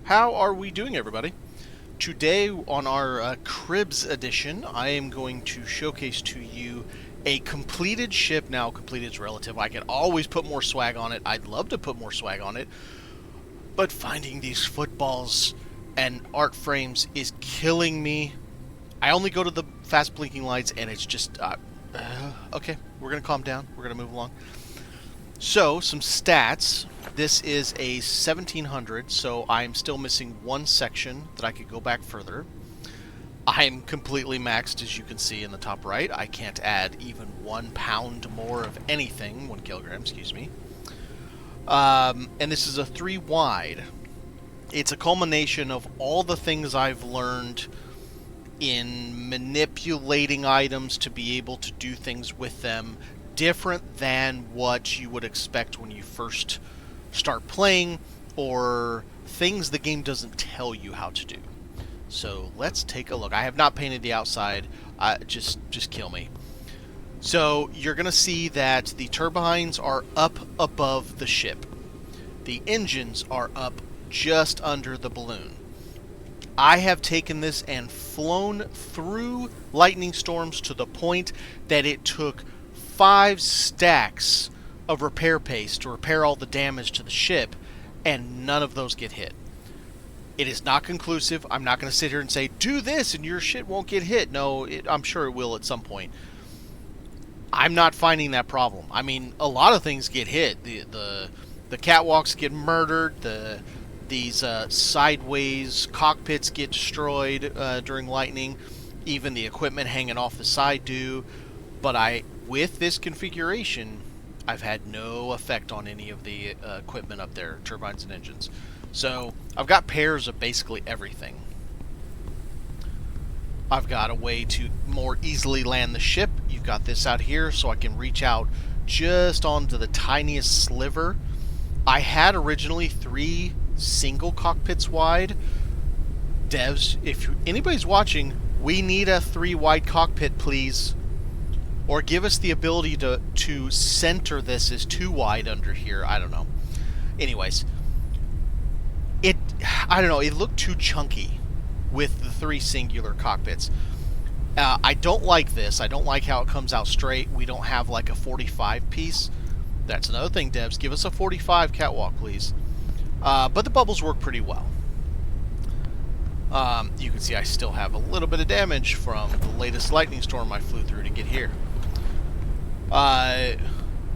How are we doing, everybody? Today, on our Cribs edition, I am going to showcase to you a completed ship. Now, completed is relative. I can always put more swag on it. I'd love to put more swag on it. But finding these footballs and art frames is killing me. I only go to the fast blinking lights, and it's just... okay, we're going to calm down. We're going to move along. So, some stats. This is a 1700, so I'm still missing one section that I could go back further. I'm completely maxed, as you can see in the top right. I can't add even 1 pound more of anything, 1 kilogram, excuse me. And this is a 3 wide. It's a culmination of all the things I've learned in manipulating items to be able to do things with them different than what you would expect when you first start playing, or things the game doesn't tell you how to do. So let's take a look. I have not painted the outside. Just kill me. So you're going to see that the turbines are up above the ship. The engines are up just under the balloon. I have taken this and flown through lightning storms to the point that it took 5 stacks of repair paste to repair all the damage to the ship, and none of those get hit. It is not conclusive. I'm not going to sit here and say, do this and your shit won't get hit. No, I'm sure it will at some point. I'm not finding that problem. I mean, a lot of things get hit. The catwalks get murdered. These sideways cockpits get destroyed during lightning. Even the equipment hanging off the side do. But with this configuration, I've had no effect on any of the equipment up there, turbines and engines. So I've got pairs of basically everything. I've got a way to more easily land the ship. You've got this out here so I can reach out just onto the tiniest sliver. I had originally 3 single cockpits wide. Devs, if anybody's watching, we need a 3 wide cockpit, please. Or give us the ability to center this as 2 wide under here. I don't know. Anyways, I don't know. It looked too chunky with the 3 singular cockpits. I don't like this. I don't like how it comes out straight. We don't have like a 45 piece. That's another thing, devs. Give us a 45 catwalk, please. But the bubbles work pretty well. You can see I still have a little bit of damage from the latest lightning storm I flew through to get here.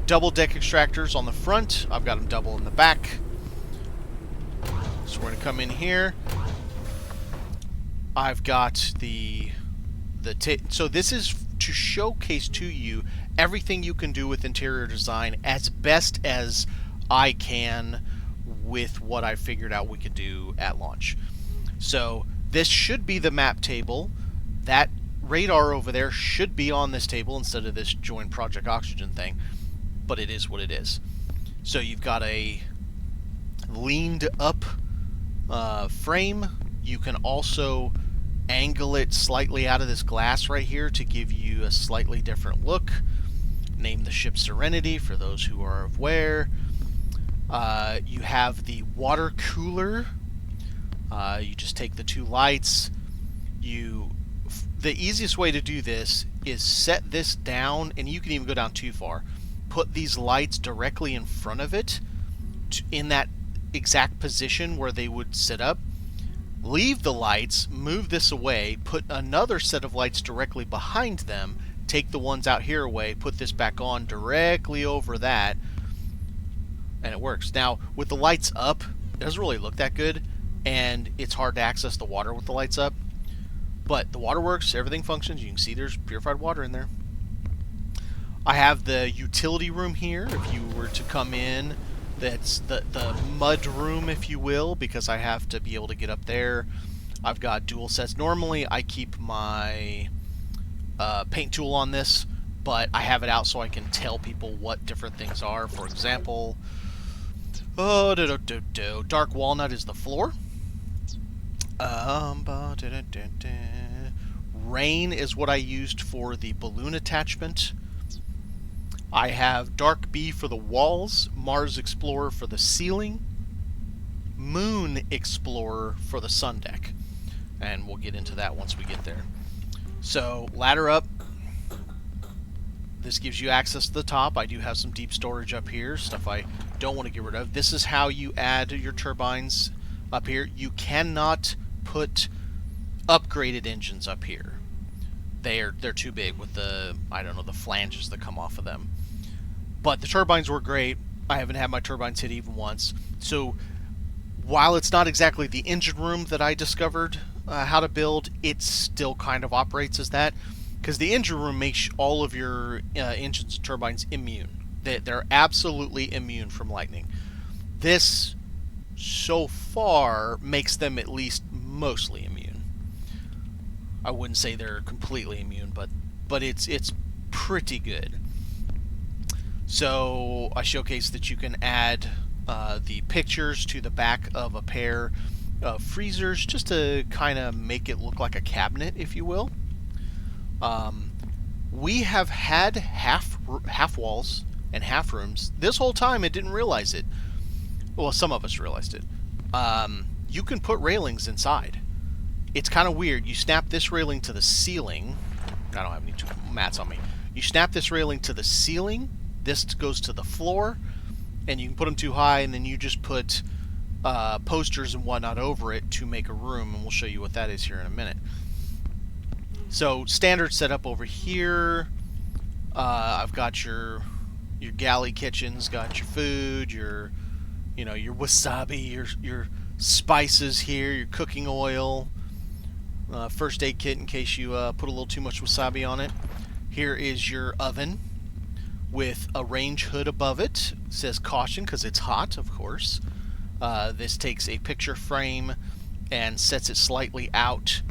Double deck extractors on the front. I've got them double in the back. So we're going to come in here. I've got so this is to showcase to you everything you can do with interior design as best as I can with what I figured out we could do at launch. So this should be the map table. That radar over there should be on this table instead of this join Project Oxygen thing, but it is what it is. So you've got a leaned up frame. You can also angle it slightly out of this glass right here to give you a slightly different look. Name the ship Serenity for those who are aware. You have the water cooler. You just take the 2 lights. The easiest way to do this is set this down, and you can even go down too far. Put these lights directly in front of it, in that exact position where they would sit up. Leave the lights, move this away, put another set of lights directly behind them, take the ones out here away, put this back on directly over that, and it works. Now, with the lights up, it doesn't really look that good, and it's hard to access the water with the lights up. But the water works, everything functions. You can see there's purified water in there. I have the utility room here. If you were to come in, that's the mud room, if you will, because I have to be able to get up there. I've got dual sets. Normally, I keep my paint tool on this, but I have it out so I can tell people what different things are. For example, dark walnut is the floor. Rain is what I used for the balloon attachment. I have Dark B for the walls, Mars Explorer for the ceiling. Moon Explorer for the sun deck. And we'll get into that once we get there. So, ladder up. This gives you access to the top. I do have some deep storage up here, stuff I don't want to get rid of. This is how you add your turbines up here. You cannot put upgraded engines up here. They're too big with the, I don't know, the flanges that come off of them. But the turbines were great. I haven't had my turbines hit even once. So while it's not exactly the engine room that I discovered how to build, it still kind of operates as that. Because the engine room makes all of your engines and turbines immune. They're absolutely immune from lightning. This, so far, makes them at least mostly immune. I wouldn't say they're completely immune, but it's pretty good. So I showcased that you can add the pictures to the back of a pair of freezers just to kind of make it look like a cabinet, if you will. We have had half walls and half rooms this whole time and didn't realize it. Well, some of us realized it. You can put railings inside. It's kind of weird. You snap this railing to the ceiling. I don't have any mats on me. You snap this railing to the ceiling. This goes to the floor, and you can put them too high, and then you just put posters and whatnot over it to make a room, and we'll show you what that is here in a minute. So standard setup over here. I've got your galley kitchens, got your food, your wasabi, your spices here, your cooking oil, first aid kit in case you put a little too much wasabi on it. Here is your oven with a range hood above it. It says caution because it's hot, of course. This takes a picture frame and sets it slightly out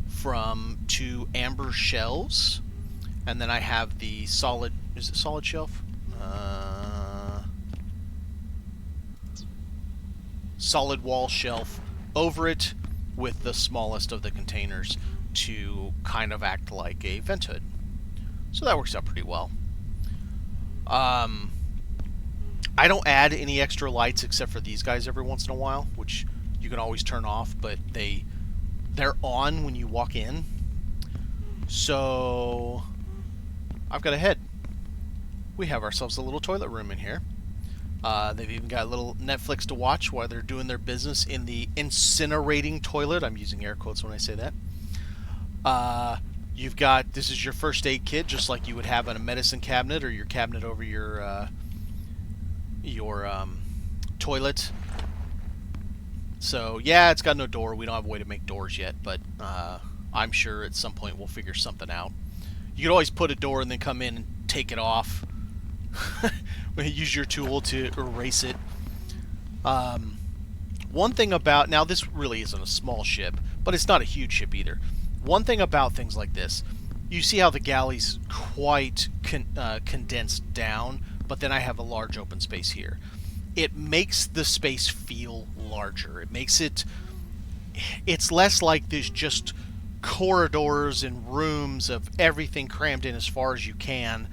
from two amber shelves, and then I have the solid, is it solid shelf? Solid wall shelf over it with the smallest of the containers to kind of act like a vent hood. So that works out pretty well. I don't add any extra lights except for these guys every once in a while, which you can always turn off, but they're on when you walk in. So I've got a head. We have ourselves a little toilet room in here. They've even got a little Netflix to watch while they're doing their business in the incinerating toilet. I'm using air quotes when I say that. You've got, this is your first aid kit, just like you would have in a medicine cabinet or your cabinet over your toilet. So yeah, it's got no door. We don't have a way to make doors yet, but I'm sure at some point we'll figure something out. You could always put a door and then come in and take it off. Use your tool to erase it. One thing about, now this really isn't a small ship, but it's not a huge ship either. One thing about things like this, you see how the galley's quite condensed down, but then I have a large open space here. It makes the space feel larger. It makes it, it's less like there's just corridors and rooms of everything crammed in as far as you can.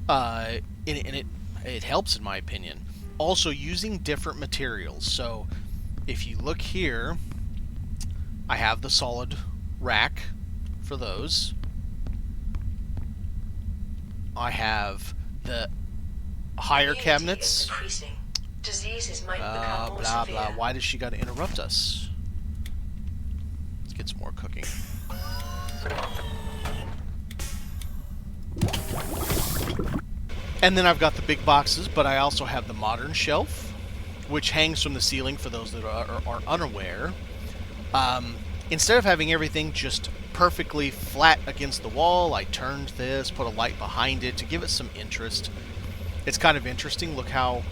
And it helps in my opinion. Also using different materials. So if you look here, I have the solid rack for those. I have the higher cabinets. Diseases might become more blah severe. blah. Why does she got to interrupt us? Let's get some more cooking. And then I've got the big boxes, but I also have the modern shelf, which hangs from the ceiling for those that are unaware. Instead of having everything just perfectly flat against the wall, I turned this, put a light behind it to give it some interest. It's kind of interesting. Look how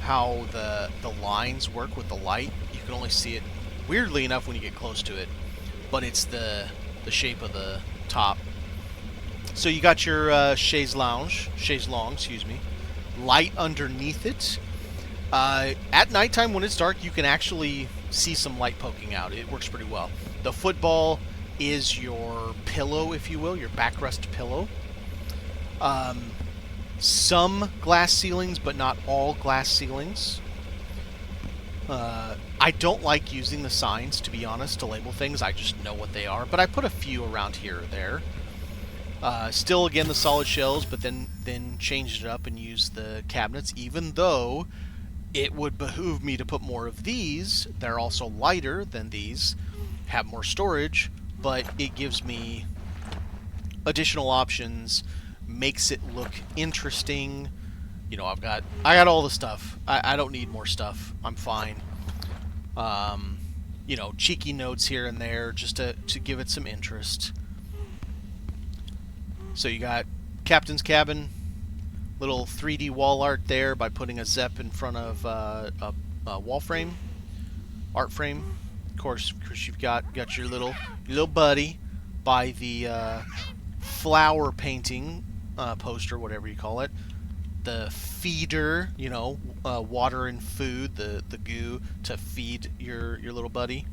the lines work with the light. You can only see it weirdly enough when you get close to it, but it's the shape of the top. So you got your chaise longue, excuse me, light underneath it. At nighttime when it's dark, you can actually see some light poking out. It works pretty well. The football is your pillow, if you will, your backrest pillow. Some glass ceilings, but not all glass ceilings. I don't like using the signs, to be honest, to label things. I just know what they are. But I put a few around here or there. Still, again, the solid shells, but then changed it up and used the cabinets, even though it would behoove me to put more of these. They're also lighter than these, have more storage, but it gives me additional options, makes it look interesting. You know, I got all the stuff. I don't need more stuff. I'm fine. You know, cheeky notes here and there just to give it some interest. So you got Captain's Cabin, little 3D wall art there by putting a Zepp in front of a wall frame, art frame. Of course you've got your little buddy by the flower painting poster, whatever you call it. The feeder, you know, water and food, the goo to feed your little buddy.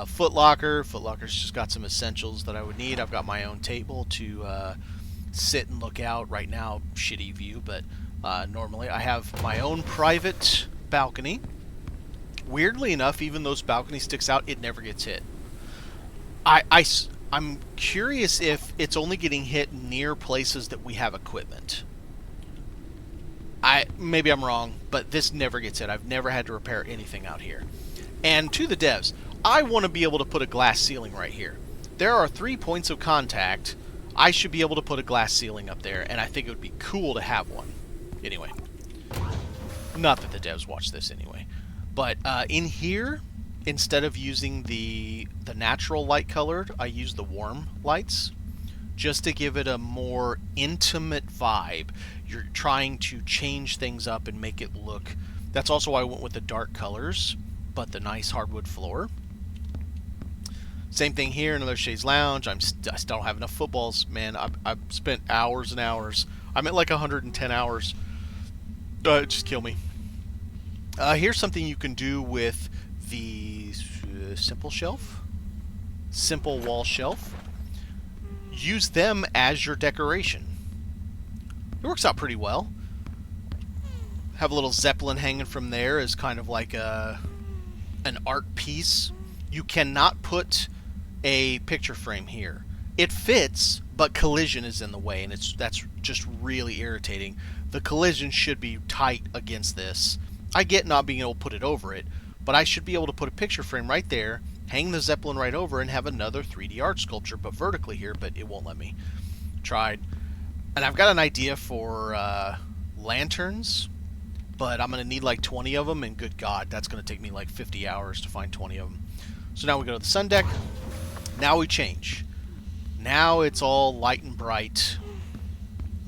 Foot Locker. Foot Locker's just got some essentials that I would need. I've got my own table to sit and look out. Right now, shitty view, but normally I have my own private balcony. Weirdly enough, even though this balcony sticks out, it never gets hit. I'm curious if it's only getting hit near places that we have equipment. Maybe I'm wrong, but this never gets hit. I've never had to repair anything out here. And to the devs, I want to be able to put a glass ceiling right here. There are 3 points of contact. I should be able to put a glass ceiling up there, and I think it would be cool to have one. Anyway. Not that the devs watch this anyway. But in here, instead of using the natural light colored, I use the warm lights, just to give it a more intimate vibe. You're trying to change things up and make it look... That's also why I went with the dark colors, but the nice hardwood floor. Same thing here, another chaise lounge. I still don't have enough footballs, man. I've spent hours and hours. I'm at like 110 hours. Just kill me. Here's something you can do with the simple shelf. Simple wall shelf. Use them as your decoration. It works out pretty well. Have a little Zeppelin hanging from there as kind of like an art piece. You cannot put a picture frame here. It fits, but collision is in the way, and that's just really irritating. The collision should be tight against this. I get not being able to put it over it, but I should be able to put a picture frame right there, hang the Zeppelin right over, and have another 3D art sculpture, but vertically here, but it won't let me. Tried. And I've got an idea for lanterns, but I'm going to need like 20 of them, and good God, that's going to take me like 50 hours to find 20 of them. So now we go to the sun deck. Now we change. Now it's all light and bright.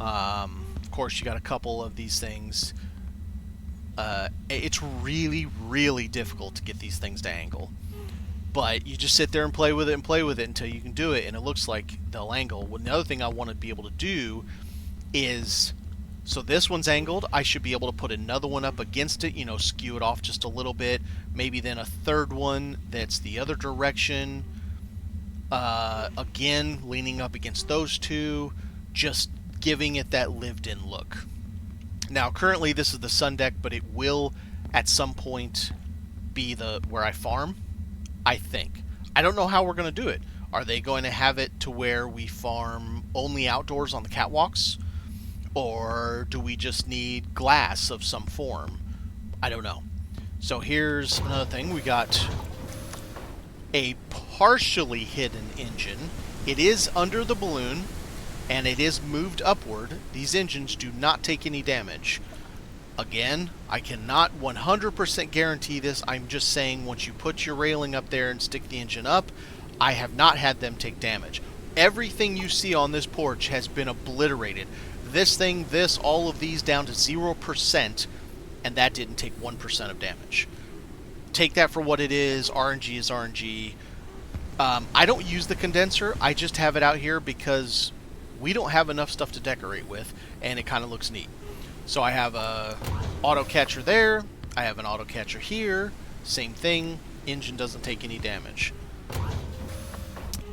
Of course, you got a couple of these things. It's really, really difficult to get these things to angle. But you just sit there and play with it until you can do it, and it looks like they'll angle. Well, another thing I want to be able to do is... So this one's angled. I should be able to put another one up against it, you know, skew it off just a little bit. Maybe then a third one that's the other direction. Again, leaning up against those two, just giving it that lived-in look. Now, currently this is the sun deck, but it will at some point be where I farm, I think. I don't know how we're going to do it. Are they going to have it to where we farm only outdoors on the catwalks? Or do we just need glass of some form? I don't know. So here's another thing. We got a partially hidden engine. It is under the balloon, and it is moved upward. These engines do not take any damage. Again, I cannot 100% guarantee this. I'm just saying once you put your railing up there and stick the engine up, I have not had them take damage. Everything you see on this porch has been obliterated. This thing, all of these down to 0%, and that didn't take 1% of damage. Take that for what it is. RNG is RNG. I don't use the condenser. I just have it out here because we don't have enough stuff to decorate with, and it kind of looks neat. So I have a auto catcher there. I have an auto catcher here. Same thing. Engine doesn't take any damage.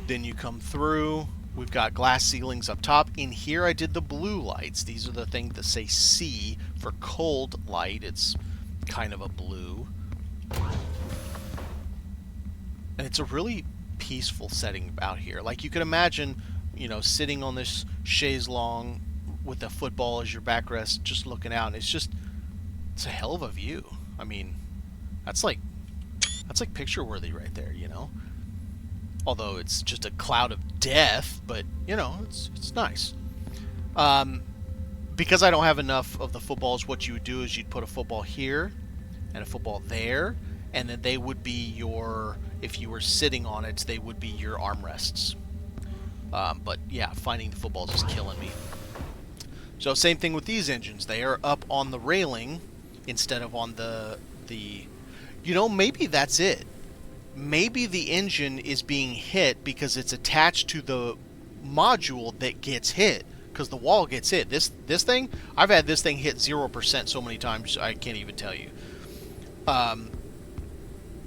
Then you come through. We've got glass ceilings up top. In here I did the blue lights. These are the things that say C for cold light. It's kind of a blue. And it's a really peaceful setting out here. Like, you could imagine, you know, sitting on this chaise longue with a football as your backrest, just looking out, and it's a hell of a view. I mean, that's like picture worthy right there, you know. Although it's just a cloud of death, but you know, it's nice. Because I don't have enough of the footballs, what you would do is you'd put a football here and a football there, and then they would be your, if you were sitting on it, they would be your armrests. But yeah, finding the footballs is killing me. So same thing with these engines. They are up on the railing instead of on the you know, maybe that's it. Maybe the engine is being hit because it's attached to the module that gets hit, because the wall gets hit. This thing, I've had this thing hit 0% so many times I can't even tell you.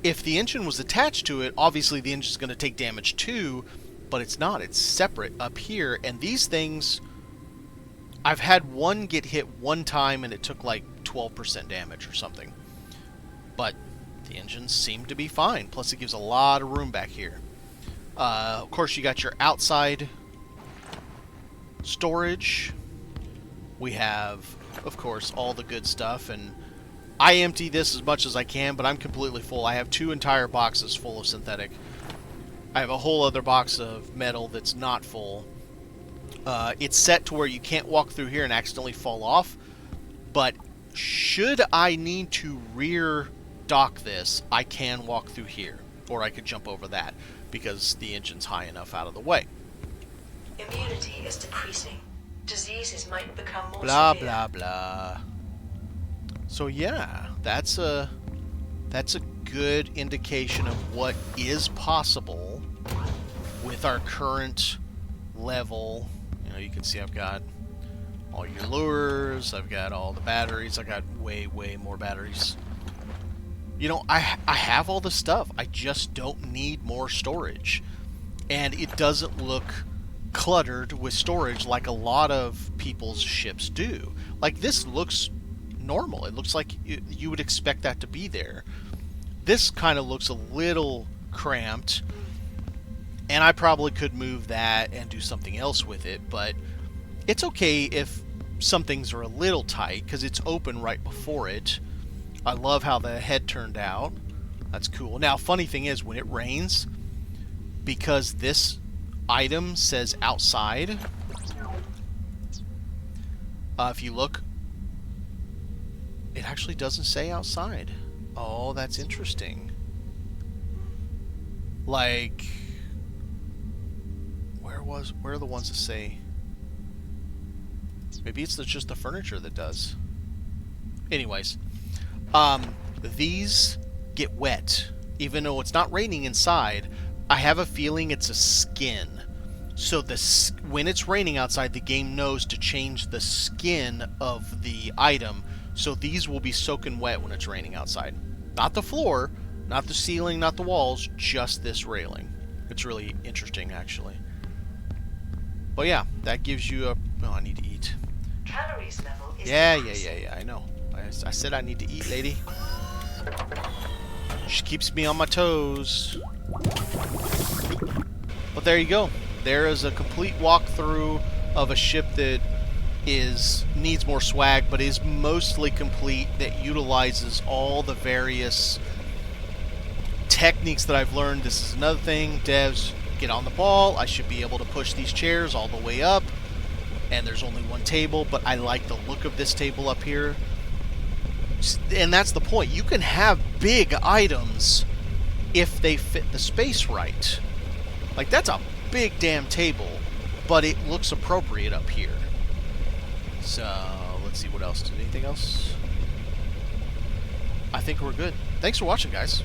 If the engine was attached to it, obviously the engine's going to take damage too, but it's not. It's separate up here, and these things, I've had one get hit one time and it took like 12% damage or something. But the engines seem to be fine. Plus, it gives a lot of room back here. Of course, you got your outside storage. We have, of course, all the good stuff. And I empty this as much as I can, but I'm completely full. I have 2 entire boxes full of synthetic. I have a whole other box of metal that's not full. It's set to where you can't walk through here and accidentally fall off. But should I need to rear dock this, I can walk through here, or I could jump over that because the engine's high enough out of the way. Immunity is decreasing. Diseases might become more Blah severe. blah blah. So yeah, that's a good indication of what is possible with our current level. You know, you can see I've got all your lures, I've got all the batteries, I got way more batteries. You know, I have all the stuff. I just don't need more storage. And it doesn't look cluttered with storage like a lot of people's ships do. Like, this looks normal. It looks like you would expect that to be there. This kind of looks a little cramped. And I probably could move that and do something else with it. But it's okay if some things are a little tight, because it's open right before it. I love how the head turned out. That's cool. Now, funny thing is, when it rains, because this item says outside, if you look, it actually doesn't say outside. Oh, that's interesting. Like, where are the ones that say? Maybe it's just the furniture that does. Anyways. These get wet. Even though it's not raining inside, I have a feeling it's a skin. So when it's raining outside, the game knows to change the skin of the item. So these will be soaking wet when it's raining outside. Not the floor, not the ceiling, not the walls, just this railing. It's really interesting, actually. But yeah, that gives you a... Oh, I need to eat. Calories level is Yeah, I know. I said I need to eat, lady. She keeps me on my toes. But there you go. There is a complete walkthrough of a ship that needs more swag, but is mostly complete, that utilizes all the various techniques that I've learned. This is another thing. Devs, get on the ball. I should be able to push these chairs all the way up. And there's only one table, but I like the look of this table up here. And that's the point. You can have big items if they fit the space right. Like, that's a big damn table, but it looks appropriate up here. So, let's see what else. Anything else? I think we're good. Thanks for watching, guys.